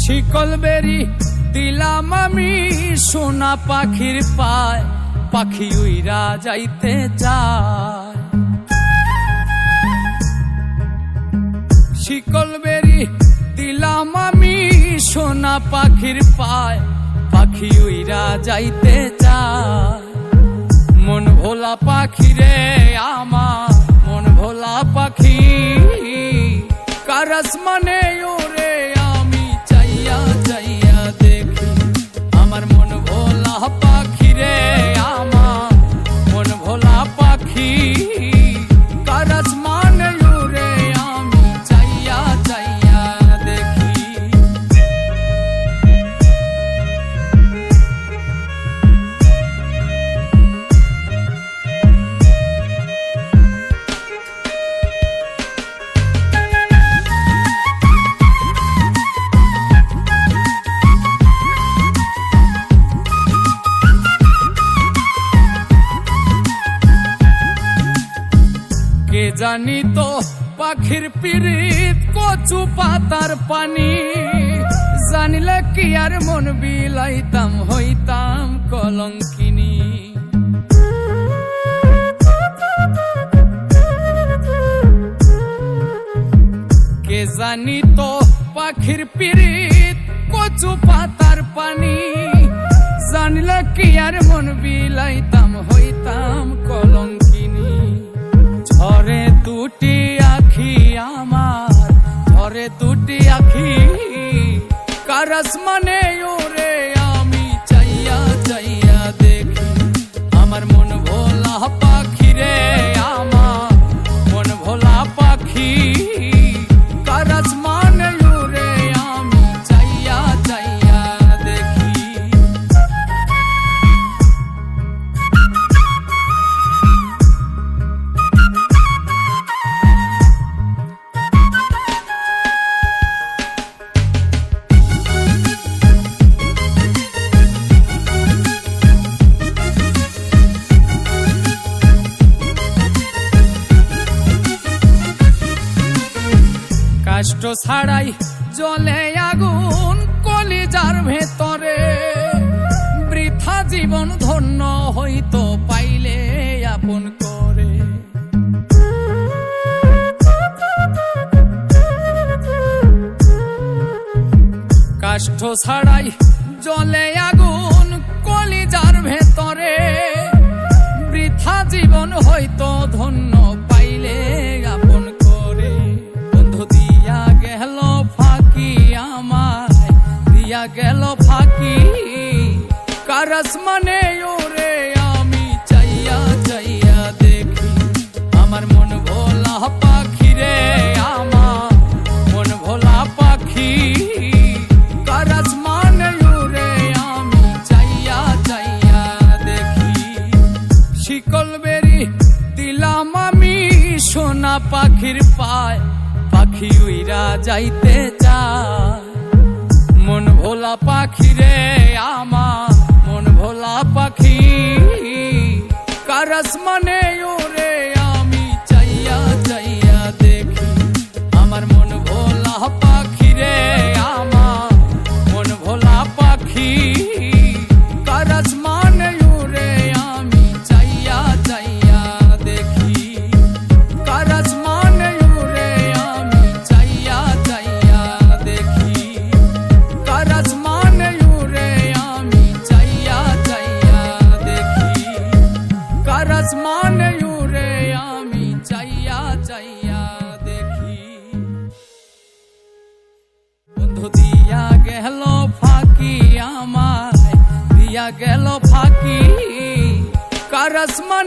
শিকল বেরি দিলাম আমি সোনা পাখির পায়, পাখি উইরা যাইতে চায়। শিকল বেরি দিলাম আমি সোনা পাখির পায়, পাখি উইরা যাইতে চায়। মন ভোলা পাখি রে আমার, মন ভোলা পাখি, কার আসমানে ওরে আমি চাইয়া চাইয়া দেখি। আমার মন ভোলা পাখি রে আমার, মন ভোলা পাখি, কার আসমানে ওরে আমি চাইয়া চাইয়া দেখি। কে জানি তো পাখির পিরিত কচু পাতার পানি, জানিলে কি আর মন বিলাইতাম হইতাম কলঙ্কিনী। কে জানি তো পাখির পিরিত কচু পাতার পানি, জানিলে কি আর মন বিলাইতাম হইতাম কলঙ্কিনী। ঝরে দুটি আখি আমার, ঝরে দুটি আখি, কার আসমানে ওরে আমি চাইয়া চাইয়া দেখি। আমার মন ভোলা পাখি রে আমার, মন ভোলা পাখি, কার আসমানে ওরে আমি চাইয়া চাইয়া দেখি। কষ্ট ছাড়াই জ্বলে আগুন কলিজার ভেতরে, বৃথা জীবন ধন্য হইতো পাইলে আপন করে। কষ্ট ছাড়াই জ্বলে আগুন কলিজার ভেতরে, বৃথা জীবন হইতো ধন্য পাইলে আপন করে। বন্ধু দিয়া গেল ফাঁকি আমায়, দিয়া গেল ফাঁকি, কার আসমানে ওরে আমি চাইয়া চাইয়া দেখি। আমার মন ভোলা পাখি রে আমার, মন ভোলা পাখি, কার আসমানে ওরে আমি চাইয়া চাইয়া দেখি। শিকল বেরি দিলাম আমি সোনা পাখির পায়, পাখি উইরা যাইতে চায়। মন ভোলা পাখি রে আমার, মন ভোলা পাখি, কার আসমানে ওরে আমি চাইয়া চাইয়া দেখি। আমার মন ভোলা পাখি রে আমার, মন ভোলা পাখি, কার আসমানে ওরে আমি চাইয়া চাইয়া দেখি। কার আসমানে ওরে আমি চাইয়া চাইয়া দেখি। কার আসমানে ওরে আমি চাইয়া চাইয়া দেখি। কার আসমানে ওরে আমি চাইয়া চাইয়া দেখি। বন্ধু দিয়া গেল ফাঁকি আমায়, দিয়া গেল ফাঁকি, কার আসমানে